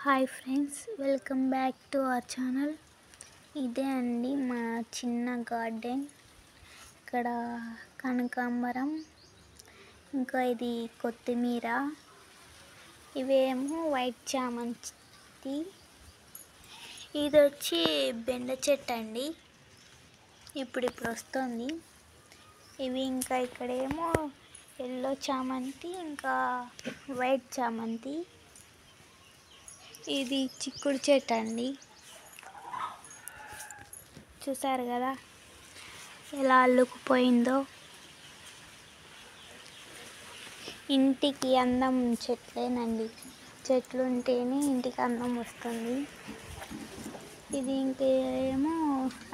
Hi friends, welcome back to our channel. ఇదే అండి మా చిన్న గార్డెన్. ఇక్కడ కనకాంబరం, ఇంకా ఇది కొత్తిమీర, ఇవేమో వైట్ చామంతి, ఇది వచ్చి బెండ చెట్టు అండి. ఇప్పుడు వస్తుంది. ఇవి ఇంకా ఇక్కడేమో ఎల్లో చామంతి, ఇంకా వైట్ చామంతి. ఇది చిక్కుడు చెట్టు అండి. చూసారు కదా ఎలా అల్లుకుపోయిందో. ఇంటికి అందం చెట్లేనండి. చెట్లు ఉంటేనే ఇంటికి అందం వస్తుంది. ఇది ఇంకేమో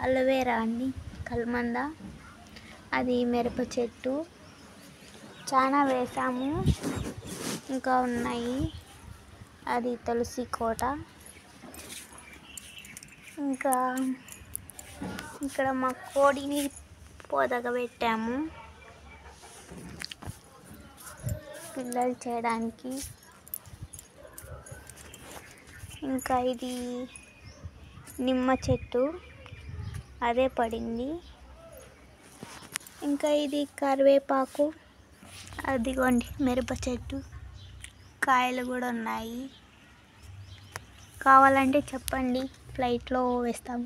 అలోవేరా అండి, కల్మంద. అది మిరప చెట్టు, చాలా వేసాము, ఇంకా ఉన్నాయి. అది తులసి కోట. ఇంకా ఇక్కడ మా కోడిని పొదగబెట్టాము పిల్లలు చేయడానికి. ఇంకా ఇది నిమ్మ చెట్టు, అదే పడింది. ఇంకా ఇది కరివేపాకు, అదిగోండి మిరప చెట్టు, కాయలు కూడా ఉన్నాయి. కావాలంటే చెప్పండి, ఫ్లైట్లో వేస్తాం.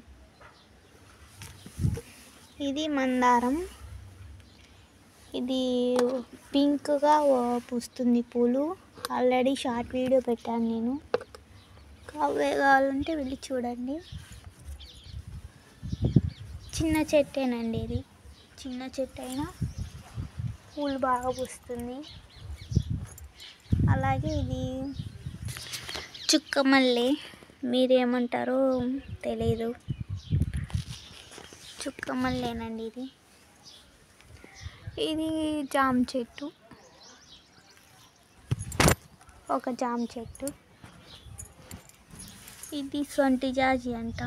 ఇది మందారం. ఇది పింక్గా పూస్తుంది పూలు. ఆల్రెడీ షార్ట్ వీడియో పెట్టాను నేను, కావాలంటే వెళ్ళి చూడండి. చిన్న చెట్టేనండి ఇది. చిన్న చెట్టు అయినా పూలు బాగా పూస్తుంది. అలాగే ఇది చుక్కమల్లె, మీరేమంటారో తెలీదు. చుక్కమల్లేనండి ఇది. ఇది జామ చెట్టు, ఒక జామ చెట్టు. ఇది సొంటి జాజి అంట,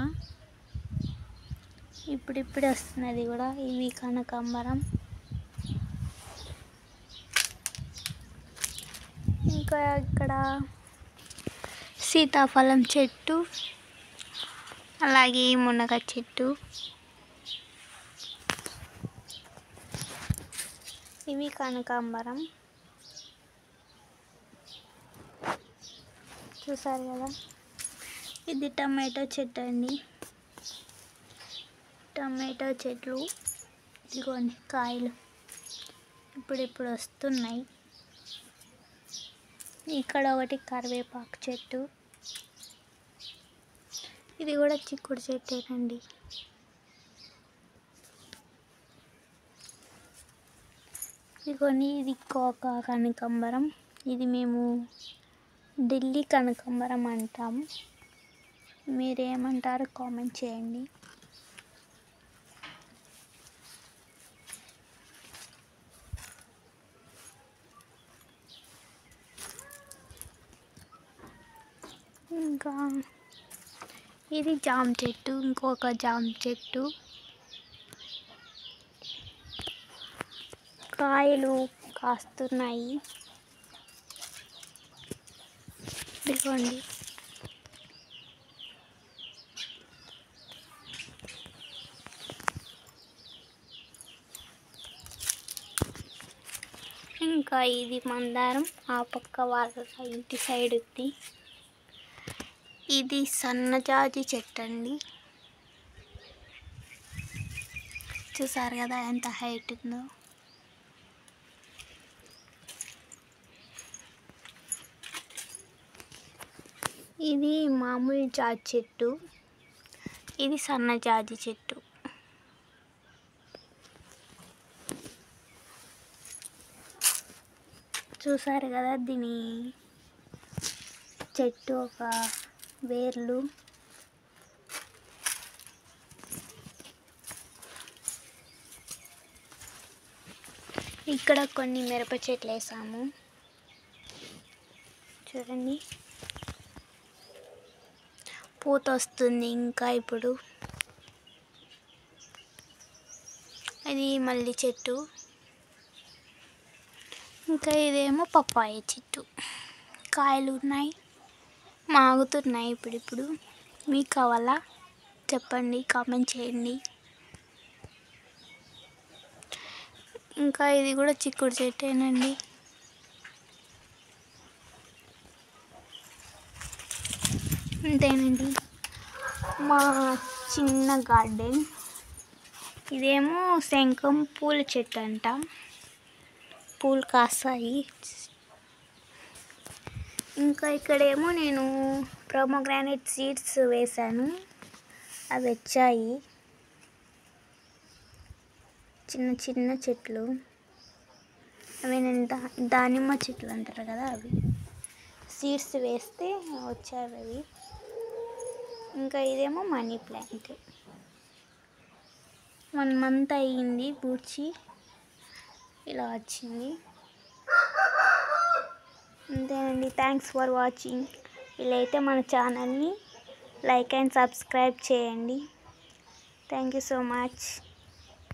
ఇప్పుడిప్పుడే వస్తున్నది కూడా. ఇవి కనకాంబరం. ఇంకా ఇక్కడ సీతాఫలం చెట్టు, అలాగే మునగ చెట్టు. ఇవి కనకాంబరం. చూసారు కదా. ఇది టమాటో చెట్టు అండి. టమాటో చెట్లు, ఇదిగోండి కాయలు ఇప్పుడు వస్తున్నాయి. ఇక్కడ ఒకటి కరివేపాకు చెట్టు, ఇది కూడా చిక్కుడు చెట్టేనండి. ఇదిగోండి, ఇది కోక కనకాంబరం. ఇది మేము ఢిల్లీ కనకాంబరం అంటాము. మీరేమంటారో కామెంట్ చేయండి. ఇంకా ఇది జామ చెట్టు, ఇంకొక జామ చెట్టు. కాయలు కాస్తున్నాయి. ఇదిగోండి. ఇంకా ఇది మందారం, ఆ పక్క వాళ్ళ ఇంటి సైడ్ ఉంది. ఇది సన్నజాజి చెట్టు అండి. చూసారు కదా ఎంత హైట్ ఉందో. ఇది మామూలు జాజి చెట్టు, ఇది సన్నజాజి చెట్టు. చూసారు కదా దీని చెట్టు ఒక వేర్లు. ఇక్కడ కొన్ని మిరప చెట్లు వేసాము, చూడండి. పూత వస్తుంది ఇంకా ఇప్పుడు. ఇది మల్లి చెట్టు. ఇంకా ఇదేమో పప్పాయ చెట్టు, కాయలు ఉన్నాయి. మాగుతున్నాయి ఇప్పుడిప్పుడు. మీకు కావాలా చెప్పండి, కామెంట్ చేయండి. ఇంకా ఇది కూడా చిక్కుడు చెట్టేనండి. అంతేనండి మా చిన్న గార్డెన్. ఇదేమో శంఖం పూల చెట్టు అంట, పూలు కాస్తాయి. ఇంకా ఇక్కడేమో నేను ప్రోమోగ్రానైట్ సీడ్స్ వేశాను, అవి వచ్చాయి. చిన్న చిన్న చెట్లు అవి దానిమ్మ చెట్లు అంటారు కదా, అవి సీడ్స్ వేస్తే వచ్చాయి అవి. ఇంకా ఇదేమో మనీ ప్లాంట్. 1 month అయ్యింది పూడ్చి, ఇలా వచ్చింది. అంతేనండి. Thanks for watching. వీలైతే మన ఛానల్ని లైక్ అండ్ సబ్స్క్రైబ్ చేయండి. Thank you so much.